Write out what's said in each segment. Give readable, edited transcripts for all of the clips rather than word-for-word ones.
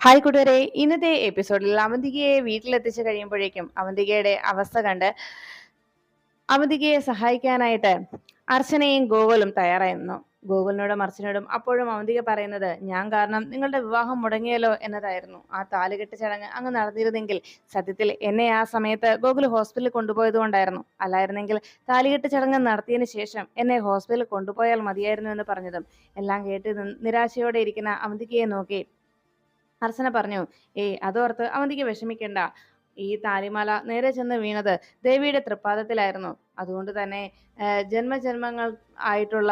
Hi കൂട്ടുകാരെ, ഇന്നത്തെ എപ്പിസോഡിൽ അവന്തികയെ വീട്ടിലെത്തിച്ചു കഴിയുമ്പോഴേക്കും അവന്തികയുടെ അവസ്ഥ കണ്ട് അവന്തികയെ സഹായിക്കാനായിട്ട് അർച്ചനയും ഗോകുലും തയ്യാറായി നിന്നു. ഗോകുലിനോടും അർച്ചനയോടും അപ്പോഴും അവന്തിക പറയുന്നത്, ഞാൻ കാരണം നിങ്ങളുടെ വിവാഹം മുടങ്ങിയല്ലോ എന്നതായിരുന്നു. ആ താലികെട്ട് ചടങ്ങ് അങ്ങ് നടന്നിരുന്നെങ്കിൽ സത്യത്തിൽ എന്നെ ആ സമയത്ത് ഗോകുൽ ഹോസ്പിറ്റലിൽ കൊണ്ടുപോയത് കൊണ്ടായിരുന്നു. അല്ലായിരുന്നെങ്കിൽ താലികെട്ട് ചടങ്ങ് നടത്തിയതിനു ശേഷം എന്നെ ഹോസ്പിറ്റലിൽ കൊണ്ടുപോയാൽ മതിയായിരുന്നു എന്ന് പറഞ്ഞതും എല്ലാം കേട്ട് നിരാശയോടെ ഇരിക്കുന്ന അവന്തികയെ നോക്കി അർച്ചന പറഞ്ഞു, ഏയ് അതോർത്ത് അവന്തിക്ക് വിഷമിക്കണ്ട. ഈ താലിമാല നേരെ ചെന്ന് വീണത് ദേവിയുടെ തൃപ്പാദത്തിലായിരുന്നു. അതുകൊണ്ട് തന്നെ ജന്മജന്മങ്ങൾ ആയിട്ടുള്ള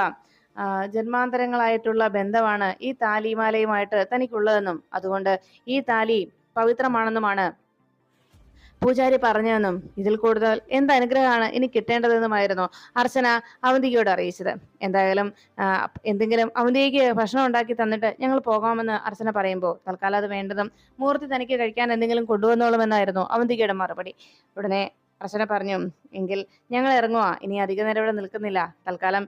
ജന്മാന്തരങ്ങളായിട്ടുള്ള ബന്ധമാണ് ഈ താലിമാലയുമായിട്ട് തനിക്കുള്ളതെന്നും അതുകൊണ്ട് ഈ താലി പവിത്രമാണെന്നുമാണ് പൂജാരി പറഞ്ഞതെന്നും ഇതിൽ കൂടുതൽ എന്ത് അനുഗ്രഹമാണ് ഇനി കിട്ടേണ്ടതെന്നുമായിരുന്നു അർച്ചന അവന്തികയോട് അറിയിച്ചത്. എന്തായാലും എന്തെങ്കിലും അവന്തികയ്ക്ക് ഭക്ഷണം ഉണ്ടാക്കി തന്നിട്ട് ഞങ്ങൾ പോകാമെന്ന് അർച്ചന പറയുമ്പോൾ, തൽക്കാലം അത് വേണ്ടതും മൂർത്തി തനിക്ക് കഴിക്കാൻ എന്തെങ്കിലും കൊണ്ടുവന്നോളുമെന്നായിരുന്നു അവന്തികയുടെ മറുപടി. ഉടനെ അർച്ചന പറഞ്ഞു, എങ്കിൽ ഞങ്ങൾ ഇറങ്ങുക, ഇനി അധിക നേരം ഇവിടെ നിൽക്കുന്നില്ല, തൽക്കാലം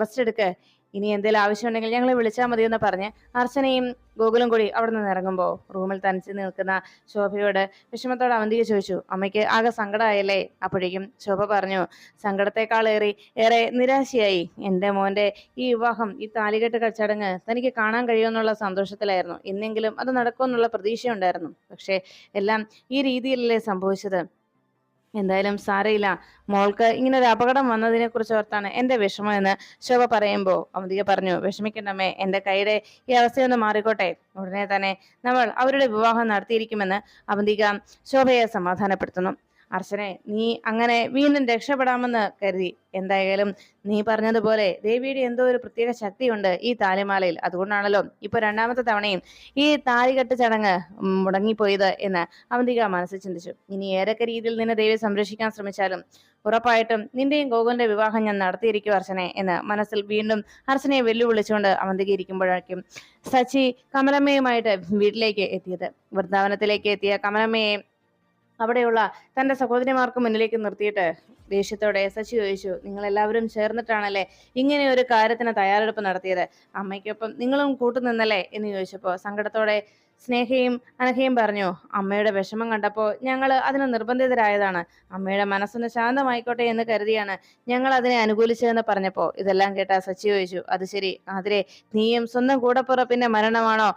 റെസ്റ്റ് എടുക്ക്, ഇനി എന്തെങ്കിലും ആവശ്യമുണ്ടെങ്കിൽ ഞങ്ങളെ വിളിച്ചാൽ മതിയെന്ന് പറഞ്ഞ് അർച്ചനയും ഗോകുലും കൂടി അവിടെ നിന്ന് ഇറങ്ങുമ്പോൾ റൂമിൽ തനിച്ച് നിൽക്കുന്ന ശോഭയോട് വിഷമത്തോടെ അവന്തിക ചോദിച്ചു, അമ്മയ്ക്ക് ആകെ സങ്കടമായല്ലേ? അപ്പോഴേക്കും ശോഭ പറഞ്ഞു, ഏറെ നിരാശയായി. എൻ്റെ മോൻ്റെ ഈ വിവാഹം, ഈ താലികെട്ട് ചടങ്ങ് തനിക്ക് കാണാൻ കഴിയുമെന്നുള്ള സന്തോഷത്തിലായിരുന്നു. ഇന്നെങ്കിലും അത് നടക്കുമെന്നുള്ള പ്രതീക്ഷയുണ്ടായിരുന്നു. പക്ഷേ എല്ലാം ഈ രീതിയിലല്ലേ സംഭവിച്ചത്. എന്തായാലും സാരയില്ല, മോൾക്ക് ഇങ്ങനെ ഒരു അപകടം വന്നതിനെ കുറിച്ച് ഓർത്താണ് എന്റെ വിഷമം എന്ന് ശോഭ പറയുമ്പോൾ അവന്തിക പറഞ്ഞു, വിഷമിക്കണ്ടമ്മേ, എന്റെ കൈയുടെ ഈ അവസ്ഥയൊന്ന് മാറിക്കോട്ടെ, ഉടനെ തന്നെ നമ്മൾ അവരുടെ വിവാഹം നടത്തിയിരിക്കുമെന്ന് അവന്തിക ശോഭയെ സമാധാനപ്പെടുത്തുന്നു. അർച്ചനെ, നീ അങ്ങനെ വീണ്ടും രക്ഷപ്പെടാമെന്ന് കരുതി. എന്തായാലും നീ പറഞ്ഞതുപോലെ ദേവിയുടെ എന്തോ ഒരു പ്രത്യേക ശക്തിയുണ്ട് ഈ താലിമാലയിൽ. അതുകൊണ്ടാണല്ലോ ഇപ്പൊ രണ്ടാമത്തെ തവണയും ഈ താലികെട്ട് ചടങ്ങ് മുടങ്ങിപ്പോയത് എന്ന് അവന്തിക മനസ്സിൽ ചിന്തിച്ചു. ഇനി ഏതൊക്കെ രീതിയിൽ നിന്നെ ദേവി സംരക്ഷിക്കാൻ ശ്രമിച്ചാലും ഉറപ്പായിട്ടും നിന്റെയും ഗോകുലിന്റെ വിവാഹം ഞാൻ നടത്തിയിരിക്കും അർച്ചനെ എന്ന് മനസ്സിൽ വീണ്ടും അർച്ചനയെ വെല്ലുവിളിച്ചുകൊണ്ട് അവന്തിക ഇരിക്കുമ്പോഴേക്കും സച്ചി കമലമ്മയുമായിട്ട് വീട്ടിലേക്ക് എത്തിയത്. വൃന്ദാവനത്തിലേക്ക് എത്തിയ കമലമ്മയെ അവിടെയുള്ള തന്റെ സഹോദരിമാർക്ക് മുന്നിലേക്ക് നിർത്തിയിട്ട് ദേഷ്യത്തോടെ സച്ചി ചോദിച്ചു, നിങ്ങൾ എല്ലാവരും ചേർന്നിട്ടാണല്ലേ ഇങ്ങനെ ഒരു കാര്യത്തിന് തയ്യാറെടുപ്പ് നടത്തിയത്? അമ്മയ്ക്കൊപ്പം നിങ്ങളും കൂട്ടുനിന്നല്ലേ എന്ന് ചോദിച്ചപ്പോൾ സങ്കടത്തോടെ സ്നേഹയും അനഘയും പറഞ്ഞു, അമ്മയുടെ വിഷമം കണ്ടപ്പോൾ ഞങ്ങൾ അതിന് നിർബന്ധിതരായതാണ്. അമ്മയുടെ മനസ്സൊന്ന് ശാന്തമായിക്കോട്ടെ എന്ന് കരുതിയാണ് ഞങ്ങൾ അതിനെ അനുകൂലിച്ചതെന്ന് പറഞ്ഞപ്പോൾ ഇതെല്ലാം കേട്ട സച്ചി ചോദിച്ചു, അത് ശരി, അതിരെ നീയും സ്വന്തം കൂടപ്പുറപ്പിന്റെ മരണമാണോ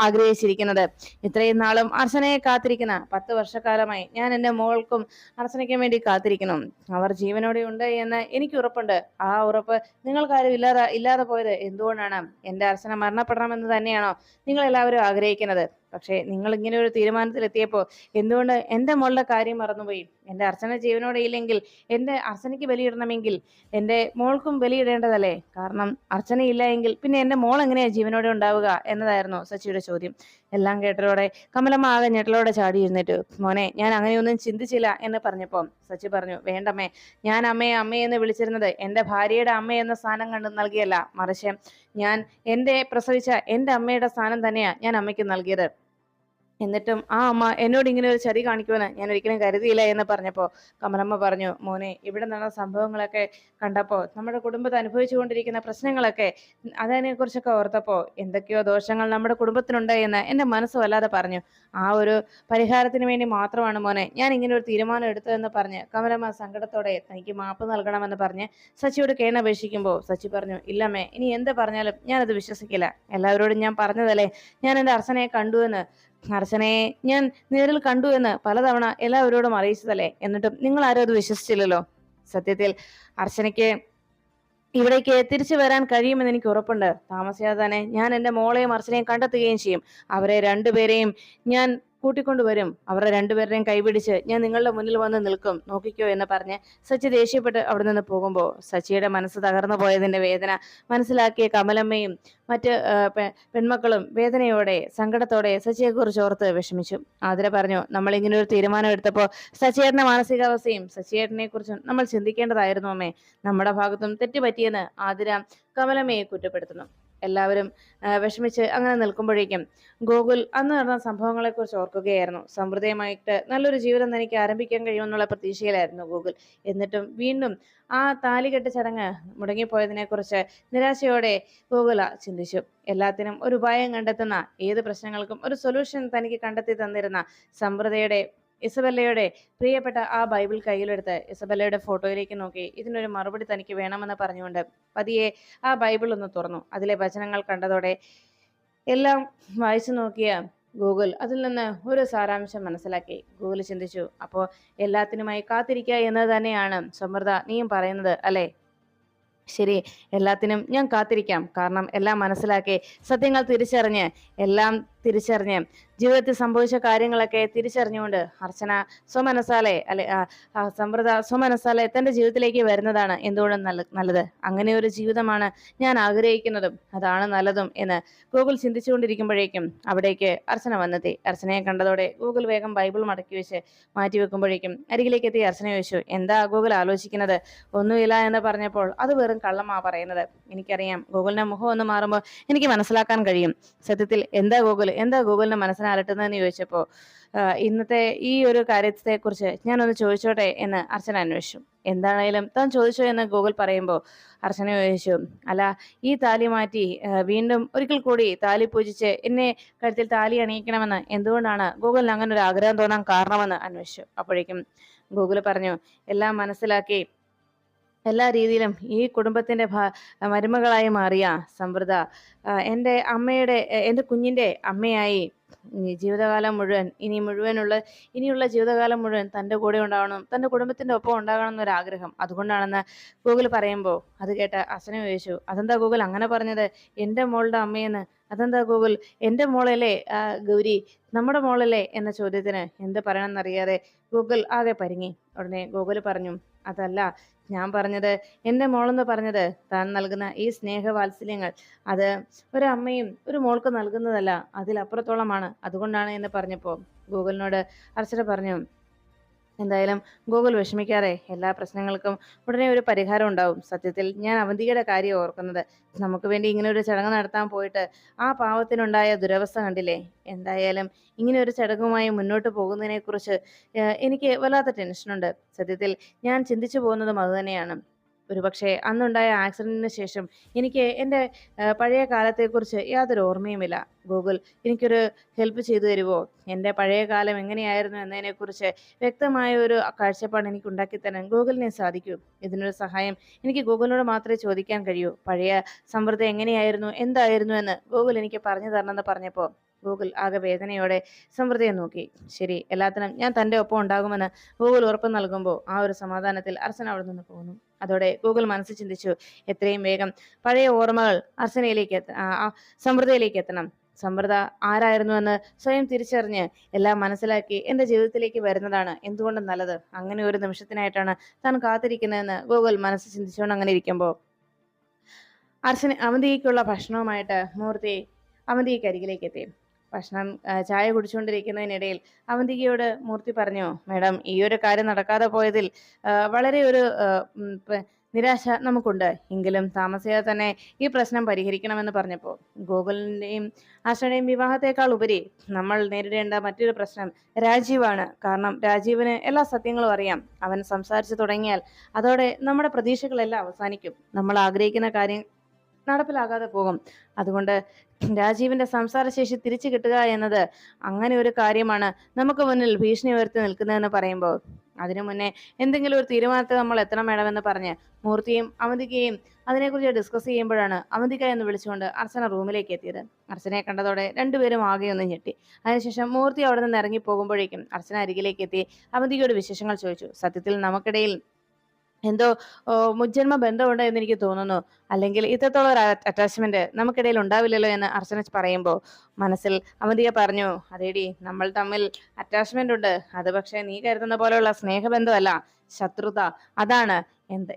ആഗ്രഹിച്ചിരിക്കുന്നത്? ഇത്രയും നാളും അർച്ചനയെ കാത്തിരിക്കുന്ന 10 വർഷക്കാലമായി ഞാൻ എൻ്റെ മോൾക്കും അർച്ചനയ്ക്കും വേണ്ടി കാത്തിരിക്കുന്നു. അവർ ജീവനോടെ ഉണ്ട് എന്ന് എനിക്ക് ഉറപ്പുണ്ട്. ആ ഉറപ്പ് നിങ്ങൾക്കാരും ഇല്ലാതെ പോയത് എന്തുകൊണ്ടാണ്? എൻ്റെ അർച്ചന മരണപ്പെടണമെന്ന് തന്നെയാണോ നിങ്ങൾ എല്ലാവരും ആഗ്രഹിക്കുന്നത്? പക്ഷേ നിങ്ങൾ ഇങ്ങനെ ഒരു തീരുമാനത്തിലെത്തിയപ്പോൾ എന്തുകൊണ്ട് എൻ്റെ മോളുടെ കാര്യം മറന്നുപോയി? എൻ്റെ അർച്ചന ജീവനോടെ ഇല്ലെങ്കിൽ എൻ്റെ അർച്ചനയ്ക്ക് ബലിയിടണമെങ്കിൽ എൻ്റെ മോൾക്കും ബലിയിടേണ്ടതല്ലേ? കാരണം അർച്ചനയില്ല എങ്കിൽ പിന്നെ എൻ്റെ മോൾ എങ്ങനെയാ ജീവനോടെ ഉണ്ടാവുക എന്നതായിരുന്നു സച്ചിയുടെ ചോദ്യം. എല്ലാം കേട്ടതോടെ കമലമ്മ ആകെ ഞെട്ടലോടെ ചാടി എഴുന്നേറ്റു. മോനെ, ഞാൻ അങ്ങനെയൊന്നും ചിന്തിച്ചില്ല എന്ന് പറഞ്ഞപ്പോൾ സച്ചി പറഞ്ഞു, വേണ്ടമ്മേ, ഞാൻ അമ്മയെ അമ്മയെന്ന് വിളിച്ചിരുന്നത് എൻ്റെ ഭാര്യയുടെ അമ്മ എന്ന സ്ഥാനം കണ്ട് നൽകിയല്ല, മറിച്ച് ഞാൻ പ്രസവിച്ച എൻ്റെ അമ്മയുടെ സ്ഥാനം തന്നെയാണ് ഞാൻ അമ്മയ്ക്ക് നൽകിയത്. എന്നിട്ടും ആ അമ്മ എന്നോട് ഇങ്ങനെ ഒരു ചതി കാണിക്കുമെന്ന് ഞാൻ ഒരിക്കലും കരുതിയില്ല എന്ന് പറഞ്ഞപ്പോൾ കമലമ്മ പറഞ്ഞു, മോനെ, ഇവിടെ നടന്ന സംഭവങ്ങളൊക്കെ കണ്ടപ്പോൾ നമ്മുടെ കുടുംബത്തെ അനുഭവിച്ചുകൊണ്ടിരിക്കുന്ന പ്രശ്നങ്ങളൊക്കെ അതിനെക്കുറിച്ചൊക്കെ ഓർത്തപ്പോൾ എന്തൊക്കെയോ ദോഷങ്ങൾ നമ്മുടെ കുടുംബത്തിനുണ്ട് എന്ന് എൻ്റെ മനസ്സ് വല്ലാതെ പറഞ്ഞു. ആ ഒരു പരിഹാരത്തിന് വേണ്ടി മാത്രമാണ് മോനെ ഞാൻ ഇങ്ങനെ ഒരു തീരുമാനം എടുത്തതെന്ന് പറഞ്ഞ് കമലമ്മ സങ്കടത്തോടെ തനിക്ക് മാപ്പ് നൽകണമെന്ന് പറഞ്ഞ് സച്ചിയോട് കേണപേക്ഷിക്കുമ്പോൾ സച്ചി പറഞ്ഞു, ഇല്ലമ്മേ, ഇനി എന്ത് പറഞ്ഞാലും ഞാനത് വിശ്വസിക്കില്ല. എല്ലാവരോടും ഞാൻ പറഞ്ഞതല്ലേ ഞാൻ എൻ്റെ അർച്ചനയെ കണ്ടുവെന്ന്. അർച്ചനയെ ഞാൻ നേരിൽ കണ്ടു എന്ന് പലതവണ എല്ലാവരോടും അറിയിച്ചതല്ലേ, എന്നിട്ടും നിങ്ങൾ ആരും അത് വിശ്വസിച്ചില്ലല്ലോ. സത്യത്തിൽ അർച്ചനയ്ക്ക് ഇവിടേക്ക് തിരിച്ചു വരാൻ കഴിയുമെന്ന് എനിക്ക് ഉറപ്പുണ്ട്. താമസിയാതെ തന്നെ ഞാൻ എൻ്റെ മോളെയും അർച്ചനയും കണ്ടെത്തുകയും ചെയ്യും. അവരെ രണ്ടുപേരെയും ഞാൻ കൂട്ടിക്കൊണ്ടുവരും. അവരുടെ രണ്ടുപേരുടെയും കൈപിടിച്ച് ഞാൻ നിങ്ങളുടെ മുന്നിൽ വന്ന് നിൽക്കും, നോക്കിക്കോ എന്ന് പറഞ്ഞ് സച്ചി ദേഷ്യപ്പെട്ട് അവിടെ നിന്ന് പോകുമ്പോൾ സച്ചിയുടെ മനസ്സ് തകർന്നു പോയതിന്റെ വേദന മനസ്സിലാക്കിയ കമലമ്മയും മറ്റ് പെൺമക്കളും വേദനയോടെ സങ്കടത്തോടെ സച്ചിയെക്കുറിച്ച് ഓർത്ത് വിഷമിച്ചു. ആതിര പറഞ്ഞു, നമ്മൾ ഇങ്ങനെ ഒരു തീരുമാനം എടുത്തപ്പോൾ സച്ചിയേട്ടന്റെ മാനസികാവസ്ഥയും സച്ചിയേട്ടനെ കുറിച്ചും നമ്മൾ ചിന്തിക്കേണ്ടതായിരുന്നു അമ്മേ. നമ്മുടെ ഭാഗത്തും തെറ്റുപറ്റിയെന്ന് ആതിര കമലമ്മയെ കുറ്റപ്പെടുത്തുന്നു. എല്ലാവരും വിഷമിച്ച് അങ്ങനെ നിൽക്കുമ്പോഴേക്കും ഗോകുൽ അന്ന് നടന്ന സംഭവങ്ങളെക്കുറിച്ച് ഓർക്കുകയായിരുന്നു. സമൃദ്ധിയുമായിട്ട് നല്ലൊരു ജീവിതം തനിക്ക് ആരംഭിക്കാൻ കഴിയുമെന്നുള്ള പ്രതീക്ഷയിലായിരുന്നു ഗോകുൽ. എന്നിട്ടും വീണ്ടും ആ താലികെട്ട് ചടങ്ങ് മുടങ്ങിപ്പോയതിനെക്കുറിച്ച് നിരാശയോടെ ഗോകുല ചിന്തിച്ചു. എല്ലാത്തിനും ഒരു ഉപായം കണ്ടെത്തുന്ന, ഏത് പ്രശ്നങ്ങൾക്കും ഒരു സൊല്യൂഷൻ തനിക്ക് കണ്ടെത്തി തന്നിരുന്ന സമൃദ്ധയുടെ ഇസബെല്ലയുടെ പ്രിയപ്പെട്ട ആ ബൈബിൾ കയ്യിലെടുത്ത് ഇസബെല്ലയുടെ ഫോട്ടോയിലേക്ക് നോക്കി ഇതിനൊരു മറുപടി തനിക്ക് വേണമെന്ന് പറഞ്ഞുകൊണ്ട് പതിയെ ആ ബൈബിൾ ഒന്ന് തുറന്നു. അതിലെ വചനങ്ങൾ കണ്ടതോടെ എല്ലാം വായിച്ചു നോക്കിയ ഗൂഗിൾ അതിൽ നിന്ന് ഒരു സാരാംശം മനസ്സിലാക്കി. ഗൂഗിൾ ചിന്തിച്ചു, അപ്പോൾ എല്ലാത്തിനുമായി കാത്തിരിക്കുക എന്നത് തന്നെയാണ് സമൃദ്ധ നീയും പറയുന്നത് അല്ലേ? ശരി, എല്ലാത്തിനും ഞാൻ കാത്തിരിക്കാം. കാരണം എല്ലാം മനസ്സിലാക്കി, സത്യങ്ങൾ തിരിച്ചറിഞ്ഞ്, എല്ലാം തിരിച്ചറിഞ്ഞ്, ജീവിതത്തിൽ സംഭവിച്ച കാര്യങ്ങളൊക്കെ തിരിച്ചറിഞ്ഞുകൊണ്ട് അർച്ചന സ്വമനസാലെ സമൃദ്ധ സ്വമനസാലെ തന്റെ ജീവിതത്തിലേക്ക് വരുന്നതാണ് എന്തുകൊണ്ടും നല്ലത്. അങ്ങനെ ഒരു ജീവിതമാണ് ഞാൻ ആഗ്രഹിക്കുന്നതും അതാണ് നല്ലതും എന്ന് ഗൂഗിൾ ചിന്തിച്ചുകൊണ്ടിരിക്കുമ്പോഴേക്കും അവിടേക്ക് അർച്ചന വന്നെത്തി. അർച്ചനയെ കണ്ടതോടെ ഗൂഗിൾ വേഗം ബൈബിൾ മടക്കി വെച്ച് മാറ്റി വെക്കുമ്പോഴേക്കും അരികിലേക്ക് എത്തി അർച്ചന ചോദിച്ചു, എന്താ ഗൂഗിൾ ആലോചിക്കുന്നത്? ഒന്നുമില്ല എന്ന് പറഞ്ഞപ്പോൾ അത് വെറും കള്ളമാ പറയുന്നത്. എനിക്കറിയാം, ഗൂഗിളിന്റെ മുഖം ഒന്ന് മാറുമ്പോൾ എനിക്ക് മനസ്സിലാക്കാൻ കഴിയും. സത്യത്തിൽ എന്താ ഗൂഗിളിന്റെ മനസ്സിനെ അലട്ടുന്നതെന്ന് ചോദിച്ചപ്പോൾ ഇന്നത്തെ ഈ ഒരു കാര്യത്തെക്കുറിച്ച് ഞാനൊന്ന് ചോദിച്ചോട്ടെ എന്ന് അർച്ചന അന്വേഷിച്ചു. എന്താണേലും താൻ ചോദിച്ചോ എന്ന് ഗൂഗിൾ പറയുമ്പോൾ അർച്ചന ചോദിച്ചു, അല്ല, ഈ താലി മാറ്റി വീണ്ടും ഒരിക്കൽ കൂടി താലി പൂജിച്ച് എന്നെ കഴുത്തിൽ താലി അണിയിക്കണമെന്ന് എന്തുകൊണ്ടാണ് ഗൂഗിളിന് അങ്ങനെ ഒരു ആഗ്രഹം തോന്നാൻ കാരണമെന്ന് അന്വേഷിച്ചു. അപ്പോഴേക്കും ഗൂഗിൾ പറഞ്ഞു, എല്ലാം മനസ്സിലാക്കി എല്ലാ രീതിയിലും ഈ കുടുംബത്തിന്റെ മരുമകളായി മാറിയ സമൃദ്ധ എൻ്റെ കുഞ്ഞിന്റെ അമ്മയായി ജീവിതകാലം മുഴുവൻ ഇനിയുള്ള ജീവിതകാലം മുഴുവൻ തൻ്റെ കൂടെ ഉണ്ടാവണം, തൻ്റെ കുടുംബത്തിന്റെ ഒപ്പം ഉണ്ടാകണം എന്നൊരാഗ്രഹം. അതുകൊണ്ടാണെന്ന് ഗൂഗിൾ പറയുമ്പോൾ അത് കേട്ട അസന ചോദിച്ചു, അതെന്താ ഗൂഗിൾ അങ്ങനെ പറഞ്ഞത്? എൻ്റെ മോളുടെ അമ്മയെന്ന്? അതെന്താ ഗൂഗിൾ? എൻ്റെ മോളല്ലേ ഗൗരി, നമ്മുടെ മോളല്ലേ എന്ന ചോദ്യത്തിന് എന്ത് പറയണമെന്നറിയാതെ ഗൂഗിൾ ആകെ പരിങ്ങി. ഉടനെ ഗൂഗിൾ പറഞ്ഞു, അതല്ല ഞാൻ പറഞ്ഞത്, എൻ്റെ മോളെന്ന് പറഞ്ഞത് താൻ നൽകുന്ന ഈ സ്നേഹവാത്സല്യങ്ങൾ അത് ഒരമ്മയും ഒരു മോൾക്ക് നൽകുന്നതല്ല, അതിലപ്പുറത്തോളമാണ്. അതുകൊണ്ടാണ് എന്ന് പറഞ്ഞപ്പോൾ ഗൂഗിളിനോട് അർച്ചന പറഞ്ഞു, എന്തായാലും ഗൂഗിൾ വിഷമിക്കാതെ, എല്ലാ പ്രശ്നങ്ങൾക്കും ഉടനെ ഒരു പരിഹാരം ഉണ്ടാവും. സത്യത്തിൽ ഞാൻ അവന്തികയുടെ കാര്യം ഓർക്കുന്നത്. നമുക്ക് വേണ്ടി ഇങ്ങനെ ഒരു ചടങ്ങ് നടത്താൻ പോയിട്ട് ആ പാവത്തിനുണ്ടായ ദുരവസ്ഥ കണ്ടില്ലേ? എന്തായാലും ഇങ്ങനെ ഒരു ചടങ്ങുമായി മുന്നോട്ട് പോകുന്നതിനെക്കുറിച്ച് എനിക്ക് വല്ലാത്ത ടെൻഷനുണ്ട്. സത്യത്തിൽ ഞാൻ ചിന്തിച്ചു പോകുന്നതും അതുതന്നെയാണ്. ഒരുപക്ഷെ അന്നുണ്ടായ ആക്സിഡന്റിന് ശേഷം എനിക്ക് എൻ്റെ പഴയ കാലത്തെക്കുറിച്ച് യാതൊരു ഓർമ്മയുമില്ല. ഗൂഗിൾ, എനിക്കൊരു ഹെൽപ്പ് ചെയ്തു തരുമോ? എൻ്റെ പഴയ കാലം എങ്ങനെയായിരുന്നു എന്നതിനെക്കുറിച്ച് വ്യക്തമായ ഒരു കാഴ്ചപ്പാട് എനിക്ക് ഉണ്ടാക്കി തരാൻ ഗൂഗിളിനെ സാധിക്കൂ. ഇതിനൊരു സഹായം എനിക്ക് ഗൂഗിളിനോട് മാത്രമേ ചോദിക്കാൻ കഴിയൂ. പഴയ സമൃദ്ധി എങ്ങനെയായിരുന്നു, എന്തായിരുന്നു എന്ന് ഗൂഗിൾ എനിക്ക് പറഞ്ഞു തരണമെന്ന് പറഞ്ഞപ്പോൾ ഗൂഗിൾ ആകെ വേദനയോടെ സമൃദ്ധിയെ നോക്കി. ശരി, എല്ലാത്തിനും ഞാൻ തൻ്റെ ഒപ്പം ഉണ്ടാകുമെന്ന് ഗൂഗിൾ ഉറപ്പ് നൽകുമ്പോൾ ആ ഒരു സമാധാനത്തിൽ അർച്ചന അവിടെ നിന്ന് പോകുന്നു. അതോടെ ഗൂഗിൾ മനസ്സിൽ ചിന്തിച്ചു, എത്രയും വേഗം പഴയ ഓർമ്മകൾ സമൃദ്ധയിലേക്ക് എത്തണം. സമൃദ്ധ ആരായിരുന്നുവെന്ന് സ്വയം തിരിച്ചറിഞ്ഞ് എല്ലാം മനസ്സിലാക്കി എൻ്റെ ജീവിതത്തിലേക്ക് വരുന്നതാണ് എന്തുകൊണ്ടും നല്ലത്. അങ്ങനെ ഒരു നിമിഷത്തിനായിട്ടാണ് താൻ കാത്തിരിക്കുന്നതെന്ന് ഗൂഗിൾ മനസ്സിൽ ചിന്തിച്ചുകൊണ്ട് അങ്ങനെ ഇരിക്കുമ്പോൾ അവന്തികയ്ക്കുള്ള ഭക്ഷണവുമായിട്ട് മൂർത്തി അവന്തികയ്ക്ക് അരികിലേക്ക് എത്തി. ചായ കുടിച്ചുകൊണ്ടിരിക്കുന്നതിനിടയിൽ അവന്തികയോട് മൂർത്തി പറഞ്ഞു, മേഡം, ഈ ഒരു കാര്യം നടക്കാതെ പോയതിൽ വളരെ ഒരു നിരാശ നമുക്കുണ്ട്. എങ്കിലും താമസിയാതെ തന്നെ ഈ പ്രശ്നം പരിഹരിക്കണമെന്ന് പറഞ്ഞപ്പോൾ ഗോകുലിന്റെയും ആശയുടെയും വിവാഹത്തെക്കാൾ ഉപരി നമ്മൾ നേരിടേണ്ട മറ്റൊരു പ്രശ്നം രാജീവാണ്. കാരണം രാജീവിന് എല്ലാ സത്യങ്ങളും അറിയാം. അവൻ സംസാരിച്ചു തുടങ്ങിയാൽ അതോടെ നമ്മുടെ പ്രതീക്ഷകളെല്ലാം അവസാനിക്കും. നമ്മൾ ആഗ്രഹിക്കുന്ന കാര്യം നടപ്പിലാകാതെ പോകും. അതുകൊണ്ട് രാജീവിന്റെ സംസാരശേഷി തിരിച്ചു കിട്ടുക എന്നത് അങ്ങനെ ഒരു കാര്യമാണ് നമുക്ക് മുന്നിൽ ഭീഷണി ഉയർത്തി നിൽക്കുന്നതെന്ന് പറയുമ്പോൾ അതിനു മുന്നേ എന്തെങ്കിലും ഒരു തീരുമാനത്തിൽ നമ്മൾ എത്തണം വേണമെന്ന് പറഞ്ഞ് മൂർത്തിയും അവന്തികയും അതിനെക്കുറിച്ച് ഡിസ്കസ് ചെയ്യുമ്പോഴാണ് അവന്തിക എന്ന് വിളിച്ചുകൊണ്ട് അർച്ചന റൂമിലേക്ക് എത്തിയത്. അർച്ചനയെ കണ്ടതോടെ രണ്ടുപേരും ആകെ ഒന്ന് ഞെട്ടി. അതിനുശേഷം മൂർത്തി അവിടെ നിന്ന് ഇറങ്ങി പോകുമ്പോഴേക്കും അർച്ചന അരികിലേക്ക് എത്തി അവന്തികയോട് വിശേഷങ്ങൾ ചോദിച്ചു. സത്യത്തിൽ നമുക്കിടയിൽ എന്തോ മുജ്ജന്മ ബന്ധമുണ്ട് എന്ന് എനിക്ക് തോന്നുന്നു. അല്ലെങ്കിൽ ഇത്രത്തോളം ഒരു അറ്റാച്ച്മെന്റ് നമുക്കിടയിൽ ഉണ്ടാവില്ലല്ലോ എന്ന് അർച്ചന പറയുമ്പോൾ മനസ്സിൽ അവന്തിക പറഞ്ഞു, അതേടി, നമ്മൾ തമ്മിൽ അറ്റാച്ച്മെന്റ് ഉണ്ട്. അത് പക്ഷെ നീ കരുതുന്ന പോലെയുള്ള സ്നേഹബന്ധമല്ല, ശത്രുത. അതാണ്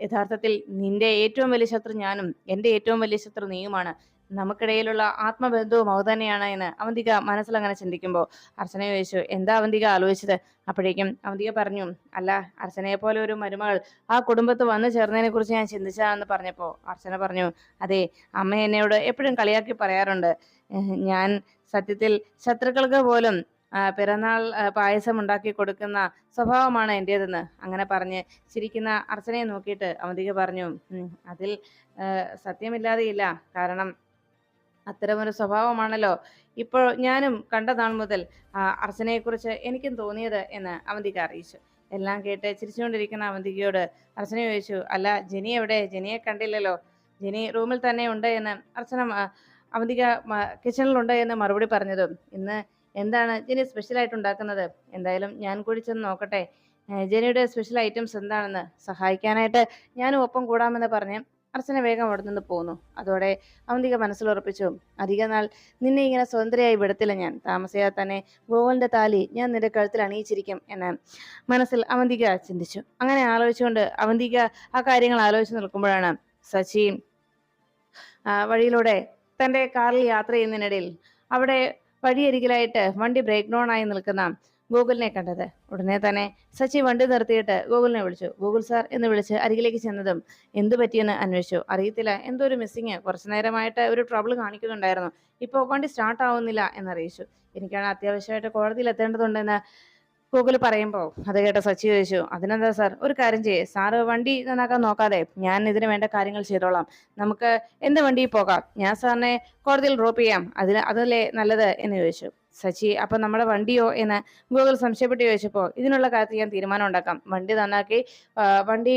യഥാർത്ഥത്തിൽ നിന്റെ ഏറ്റവും വലിയ ശത്രു ഞാനും എൻ്റെ ഏറ്റവും വലിയ ശത്രു നീയുമാണ്. നമുക്കിടയിലുള്ള ആത്മബന്ധവും അത് തന്നെയാണ് എന്ന് അവന്തിക മനസ്സിലങ്ങനെ ചിന്തിക്കുമ്പോൾ അർച്ചന ചോദിച്ചു, എന്താ അവന്തിക ആലോചിച്ചത്? അപ്പോഴേക്കും അവന്തിക പറഞ്ഞു, അല്ല, അർച്ചനയെ പോലെ ഒരു മരുമകൾ ആ കുടുംബത്ത് വന്നു ചേർന്നതിനെ കുറിച്ച് ഞാൻ ചിന്തിച്ചതാണെന്ന് പറഞ്ഞപ്പോൾ അർച്ചന പറഞ്ഞു, അതെ, അമ്മ എന്നോട് എപ്പോഴും കളിയാക്കി പറയാറുണ്ട്, ഞാൻ സത്യത്തിൽ ശത്രുക്കൾക്ക് പോലും പിറന്നാൾ പായസം ഉണ്ടാക്കി കൊടുക്കുന്ന സ്വഭാവമാണ് എൻ്റേതെന്ന്. അങ്ങനെ പറഞ്ഞ് ചിരിക്കുന്ന അർച്ചനയെ നോക്കിയിട്ട് അവന്തിക പറഞ്ഞു, അതിൽ സത്യമില്ലാതെയില്ല. കാരണം അത്തരമൊരു സ്വഭാവമാണല്ലോ ഇപ്പോൾ ഞാനും കണ്ട നാൾ മുതൽ അർച്ചനയെക്കുറിച്ച് എനിക്കും തോന്നിയത് എന്ന് അവന്തിക അറിയിച്ചു. എല്ലാം കേട്ട് ചിരിച്ചുകൊണ്ടിരിക്കുന്ന അവന്തികയോട് അർച്ചന ചോദിച്ചു, അല്ല, ജെനി എവിടെ? ജെനിയെ കണ്ടില്ലല്ലോ. ജെനി റൂമിൽ തന്നെ ഉണ്ട് എന്ന് അർച്ചന അവന്തിക കിച്ചണിലുണ്ട് എന്ന് മറുപടി പറഞ്ഞതും, ഇന്ന് എന്താണ് ജെനി സ്പെഷ്യലായിട്ട് ഉണ്ടാക്കുന്നത്? എന്തായാലും ഞാൻ കൂടി ചെന്ന് നോക്കട്ടെ, ജെനിയുടെ സ്പെഷ്യൽ ഐറ്റംസ് എന്താണെന്ന്. സഹായിക്കാനായിട്ട് ഞാനും ഒപ്പം കൂടാമെന്ന് പറഞ്ഞ് അർച്ചന വേഗം അവിടെ നിന്ന് പോന്നു. അതോടെ അവന്തിക മനസ്സിലുറപ്പിച്ചു, അധിക നാൾ നിന്നെ ഇങ്ങനെ സ്വതന്ത്രയായി വിടത്തില്ല ഞാൻ. താമസിയാതെ തന്നെ ഗോവലിന്റെ താലി ഞാൻ നിന്റെ കഴുത്തിൽ അണിയിച്ചിരിക്കും എന്ന് മനസ്സിൽ അവന്തിക ചിന്തിച്ചു. അങ്ങനെ ആലോചിച്ചുകൊണ്ട് അവന്തിക ആ കാര്യങ്ങൾ ആലോചിച്ച് നിൽക്കുമ്പോഴാണ് സച്ചി വഴിയിലൂടെ തന്റെ കാറിൽ യാത്ര ചെയ്യുന്നതിനിടയിൽ അവിടെ വഴിയരികിലായിട്ട് വണ്ടി ബ്രേക്ക് ഡൗൺ ആയി നിൽക്കുന്ന ഗൂഗിളിനെ കണ്ടത്. ഉടനെ തന്നെ സച്ചി വണ്ടി നിർത്തിയിട്ട് ഗൂഗിളിനെ വിളിച്ചു. ഗൂഗിൾ സാർ എന്ന് വിളിച്ച് അരികിലേക്ക് ചെന്നതും എന്തു പറ്റിയെന്ന് അന്വേഷിച്ചു. അറിയത്തില്ല, എന്തോ ഒരു മിസ്സിങ്, കുറച്ചു നേരമായിട്ട് ഒരു ട്രബിൾ കാണിക്കുന്നുണ്ടായിരുന്നു, ഇപ്പോൾ വണ്ടി സ്റ്റാർട്ട് ആവുന്നില്ല എന്നറിയിച്ചു. എനിക്കാണ് അത്യാവശ്യമായിട്ട് കോടതിയിൽ എത്തേണ്ടതുണ്ടെന്ന് ഗൂഗിൾ പറയുമ്പോൾ അത് കേട്ട സച്ചി ചോദിച്ചു, അതിനെന്താ സാർ, ഒരു കാര്യം ചെയ്യേ, സാറ് വണ്ടി നന്നാക്കാൻ നോക്കാതെ ഞാൻ ഇതിന് വേണ്ട കാര്യങ്ങൾ ചെയ്തോളാം. നമുക്ക് എന്ത് വണ്ടിയിൽ പോകാം, ഞാൻ സാറിനെ കോടതിയിൽ ഡ്രോപ്പ് ചെയ്യാം, അതല്ലേ നല്ലത് എന്ന് ചോദിച്ചു. സച്ചി, അപ്പൊ നമ്മുടെ വണ്ടിയോ എന്ന് ഗൂഗിൾ സംശയപ്പെട്ട് ചോദിച്ചപ്പോൾ ഇതിനുള്ള കാര്യത്തിൽ ഞാൻ തീരുമാനം ഉണ്ടാക്കാം. വണ്ടി നന്നാക്കി വണ്ടി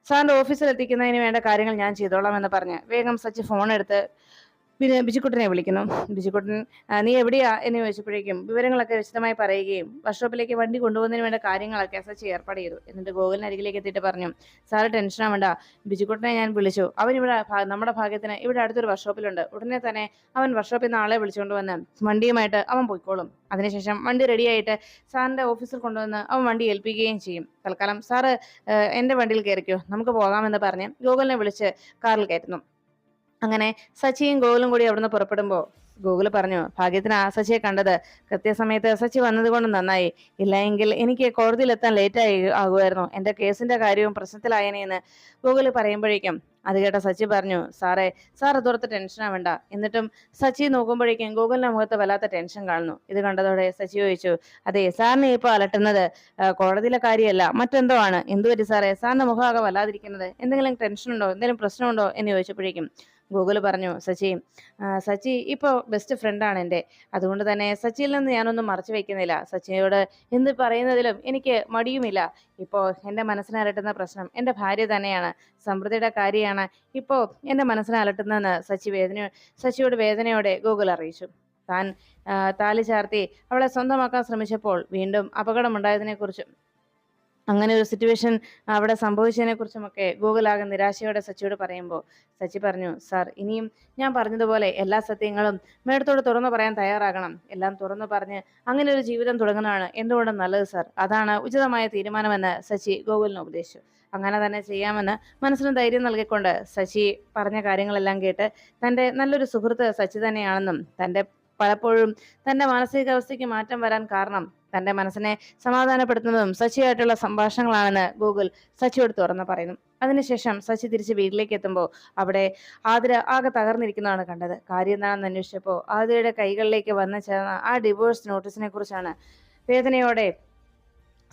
സാറിന്റെ ഓഫീസിൽ എത്തിക്കുന്നതിന് വേണ്ട കാര്യങ്ങൾ ഞാൻ ചെയ്തോളാം എന്ന് പറഞ്ഞ് വേഗം സച്ചി ഫോൺ എടുത്ത് പിന്നെ ബിജുക്കുട്ടനെ വിളിക്കുന്നു. ബിജുക്കുട്ടൻ, നീ എവിടെയാ എന്ന് ചോദിച്ചപ്പോഴേക്കും വിവരങ്ങളൊക്കെ വിശദമായി പറയുകയും വർക്ക്ഷോപ്പിലേക്ക് വണ്ടി കൊണ്ടുപോകുന്നതിന് വേണ്ട കാര്യങ്ങളൊക്കെ സച്ചി ഏർപ്പാട് ചെയ്തു. എന്നിട്ട് ഗോകുലിന് അരികിലേക്ക് എത്തിയിട്ട് പറഞ്ഞു, സാറ് ടെൻഷനാവേണ്ട, ബിജുക്കുട്ടനെ ഞാൻ വിളിച്ചു, അവൻ ഇവിടെ നമ്മുടെ ഭാഗ്യത്തിന് ഇവിടെ അടുത്തൊരു വർക്ക്ഷോപ്പിലുണ്ട്. ഉടനെ തന്നെ അവൻ വർക്ക്ഷോപ്പിൽ നിന്ന് ആളെ വിളിച്ചുകൊണ്ട് വന്ന് വണ്ടിയുമായിട്ട് അവൻ പോയിക്കോളും. അതിനുശേഷം വണ്ടി റെഡിയായിട്ട് സാറിന്റെ ഓഫീസിൽ കൊണ്ടുവന്ന് അവൻ വണ്ടി ഏൽപ്പിക്കുകയും ചെയ്യും. തൽക്കാലം സാറ് എൻ്റെ വണ്ടിയിൽ കയറിക്കോ, നമുക്ക് പോകാമെന്ന് പറഞ്ഞ് ഗോകുലിനെ വിളിച്ച് കാറിൽ കയറ്റുന്നു. അങ്ങനെ സച്ചിയും ഗോകുലും കൂടി അവിടുന്ന് പുറപ്പെടുമ്പോൾ ഗോകുൽ പറഞ്ഞു, ഭാഗ്യത്തിന് ആ സച്ചിയെ കണ്ടത്. കൃത്യസമയത്ത് സച്ചി വന്നത് കൊണ്ട് നന്നായി, ഇല്ലെങ്കിൽ എനിക്ക് കോടതിയിലെത്താൻ ലേറ്റായി ആകുമായിരുന്നു, എൻ്റെ കേസിന്റെ കാര്യവും പ്രശ്നത്തിലായനെന്ന് ഗോകുൽ പറയുമ്പോഴേക്കും അത് കേട്ട സച്ചി പറഞ്ഞു, സാർ അതോർത്ത് ടെൻഷനാവേണ്ട. എന്നിട്ടും സച്ചി നോക്കുമ്പോഴേക്കും ഗോകുലിന്റെ മുഖത്ത് വല്ലാത്ത ടെൻഷൻ കാണുന്നു. ഇത് കണ്ടതോടെ സച്ചി ചോദിച്ചു, അതെ, സാറിനെ ഇപ്പോൾ അലട്ടുന്നത് കോടതിയിലെ കാര്യമല്ല, മറ്റെന്തോ ആണ്. എന്തു പറ്റി സാറേ, സാറിന്റെ മുഖമാകെ വല്ലാതിരിക്കുന്നത്? എന്തെങ്കിലും ടെൻഷനുണ്ടോ, എന്തെങ്കിലും പ്രശ്നമുണ്ടോ എന്ന് ചോദിച്ചപ്പോഴേക്കും ഗൂഗിൾ പറഞ്ഞു, സച്ചി ഇപ്പോൾ ബെസ്റ്റ് ഫ്രണ്ടാണ് എൻ്റെ. അതുകൊണ്ട് തന്നെ സച്ചിയിൽ നിന്ന് ഞാനൊന്നും മറച്ചു വയ്ക്കുന്നില്ല. സച്ചിയോട് എന്ത് പറയുന്നതിലും എനിക്ക് മടിയുമില്ല. ഇപ്പോൾ എൻ്റെ മനസ്സിനെ അലട്ടുന്ന പ്രശ്നം എൻ്റെ ഭാര്യ തന്നെയാണ്. സമൃദ്ധിയുടെ കാര്യമാണ് ഇപ്പോൾ എൻ്റെ മനസ്സിനെ അലട്ടുന്നതെന്ന് സച്ചിയോട് വേദനയോടെ ഗൂഗിൾ അറിയിച്ചു. താൻ താലി ചാർത്തി അവളെ സ്വന്തമാക്കാൻ ശ്രമിച്ചപ്പോൾ വീണ്ടും അപകടമുണ്ടായതിനെക്കുറിച്ചും അങ്ങനെ ഒരു സിറ്റുവേഷൻ അവിടെ സംഭവിച്ചതിനെ കുറിച്ചുമൊക്കെ ഗൂഗിൾ ആകെ നിരാശയോടെ സച്ചിയോട് പറയുമ്പോൾ സച്ചി പറഞ്ഞു, സാർ, ഇനിയും ഞാൻ പറഞ്ഞതുപോലെ എല്ലാ സത്യങ്ങളും മേഡത്തോട് തുറന്നു പറയാൻ തയ്യാറാകണം. എല്ലാം തുറന്നു പറഞ്ഞ് അങ്ങനെ ഒരു ജീവിതം തുടങ്ങുന്നതാണ് എന്തുകൊണ്ടും നല്ലത് സാർ. അതാണ് ഉചിതമായ തീരുമാനമെന്ന് സച്ചി ഗോകുലിന് ഉപദേശിച്ചു. അങ്ങനെ തന്നെ ചെയ്യാമെന്ന് മനസ്സിന് ധൈര്യം നൽകിക്കൊണ്ട് സച്ചി പറഞ്ഞ കാര്യങ്ങളെല്ലാം കേട്ട് തൻ്റെ നല്ലൊരു സുഹൃത്ത് സച്ചി തന്നെയാണെന്നും പലപ്പോഴും തൻ്റെ മാനസികാവസ്ഥയ്ക്ക് മാറ്റം വരാൻ കാരണം തൻ്റെ മനസ്സിനെ സമാധാനപ്പെടുത്തുന്നതും സച്ചിയായിട്ടുള്ള സംഭാഷണങ്ങളാണെന്ന് ഗൂഗിൾ സച്ചിയോട് തുറന്ന് പറയുന്നു. അതിനുശേഷം സച്ചി തിരിച്ച് വീട്ടിലേക്ക് എത്തുമ്പോൾ അവിടെ ആതിര ആകെ തകർന്നിരിക്കുന്നതാണ് കണ്ടത്. കാര്യം എന്താണെന്ന് അന്വേഷിച്ചപ്പോൾ ആതിരയുടെ കൈകളിലേക്ക് വന്നു ചേർന്ന ആ ഡിവോഴ്സ് നോട്ടീസിനെ കുറിച്ചാണ് വേദനയോടെ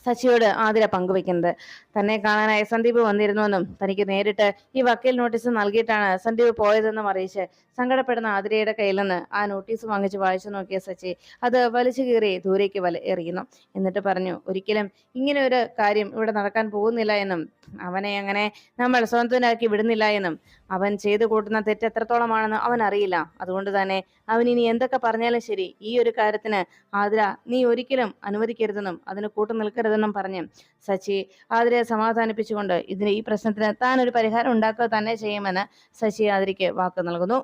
സച്ചിയോട് ആതിര പങ്കുവെക്കുന്നത്. തന്നെ കാണാനായി സന്ദീപ് വന്നിരുന്നുവെന്നും തനിക്ക് നേരിട്ട് ഈ വക്കീൽ നോട്ടീസ് നൽകിയിട്ടാണ് സന്ദീപ് പോയതെന്നും അറിയിച്ച് സങ്കടപ്പെടുന്ന ആതിരയുടെ കയ്യിൽ നിന്ന് ആ നോട്ടീസ് വാങ്ങിച്ച് വായിച്ചു നോക്കിയ സച്ചി അത് വലിച്ചു കീറി ദൂരേക്ക് എറിയുന്നു. എന്നിട്ട് പറഞ്ഞു, ഒരിക്കലും ഇങ്ങനെ ഒരു കാര്യം ഇവിടെ നടക്കാൻ പോകുന്നില്ല എന്നും അവനെ അങ്ങനെ നമ്മൾ സ്വന്തനാക്കി വിടുന്നില്ല എന്നും അവൻ ചെയ്തു കൂട്ടുന്ന തെറ്റ് എത്രത്തോളമാണെന്ന് അവൻ അറിയില്ല. അതുകൊണ്ട് തന്നെ അവൻ ഇനി എന്തൊക്കെ പറഞ്ഞാലും ശരി, ഈ ഒരു കാര്യത്തിന് ആതിര നീ ഒരിക്കലും അനുവദിക്കരുതെന്നും അതിന് കൂട്ടു നിൽക്കരുതെന്നും പറഞ്ഞ് സച്ചി ആതിരയെ സമാധാനിപ്പിച്ചുകൊണ്ട് ഈ പ്രശ്നത്തിന് താൻ ഒരു പരിഹാരം ഉണ്ടാക്കുക തന്നെ ചെയ്യുമെന്ന് സച്ചി ആതിരയ്ക്ക് വാക്ക് നൽകുന്നു.